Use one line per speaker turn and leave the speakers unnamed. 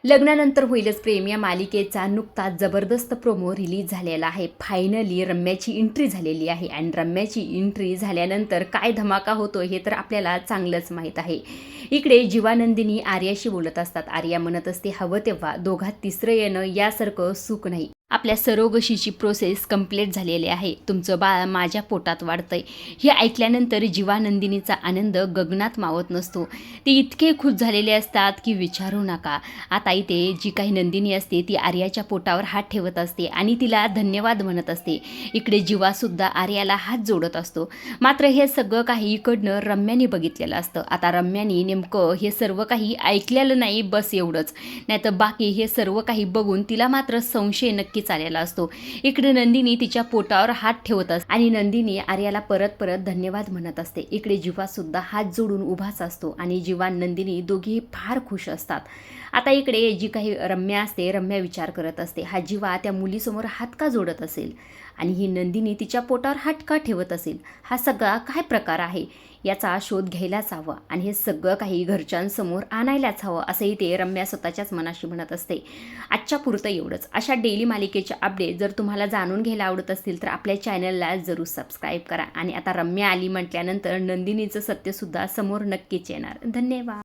लग्नानंतर होईलच प्रेम या मालिकेचा नुकताच जबरदस्त प्रोमो रिलीज झालेला आहे. फायनली रम्याची एंट्री झालेली आहे आणि रम्याची एंट्री झाल्यानंतर काय धमाका होतो हे तर आपल्याला चांगलंच माहीत आहे. इकडे जीवानंदिनी आर्याशी बोलत असतात. आर्या म्हणत असते हवं तेव्हा दोघात तिसरं येणं यासारखं सुख नाही. आपल्या सरोगशीची प्रोसेस कंप्लीट झालेली आहे. तुमचं बाळ माझ्या पोटात वाढतंय. हे ऐकल्यानंतर जीवानंदिनीचा आनंद गगनात मावत नसतो. ते इतके खुश झालेले असतात की विचारू नका. आता इथे जी काही नंदिनी असते ती आर्याच्या पोटावर हात ठेवत असते आणि तिला धन्यवाद म्हणत असते. इकडे जीवासुद्धा आर्याला हात जोडत असतो. मात्र हे सगळं काही इकडनं रम्याने बघितलेलं असतं. आता रम्याने नेमकं हे सर्व काही ऐकलेलं नाही, बस एवढंच. नाहीतर बाकी हे सर्व काही बघून तिला मात्र संशय नक्की आलेला असतो. इकडे नंदिनी तिच्या पोटावर हात ठेवत असते आणि नंदिनी आर्याला परत परत धन्यवाद म्हणत असते. इकडे जीवा सुद्धा हात जोडून उभाच असतो आणि जीवा नंदिनी दोघी फार खुश असतात. आता इकडे जी काही रम्या असते, रम्या विचार करत असते हा जीवा त्या मुलीसमोर हात का जोडत असेल आणि ही नंदिनी तिच्या पोटावर हात का ठेवत असेल. हा सगळा काय प्रकार आहे याचा शोध घ्यायलाच हवा आणि हे सगळं काही घरच्यांसमोर आणायलाच हवं असंही ते रम्या स्वतःच्याच मनाशी म्हणत असते. आजच्या पुरतं एवढंच. अशा डेली मालिकेचे अपडेट जर तुम्हाला जाणून घ्यायला आवडत असतील तर आपल्या चॅनलला जरूर सबस्क्राईब करा. आणि आता रम्या आली म्हटल्यानंतर नंदिनीचं सत्यसुद्धा समोर नक्कीच येणार. धन्यवाद.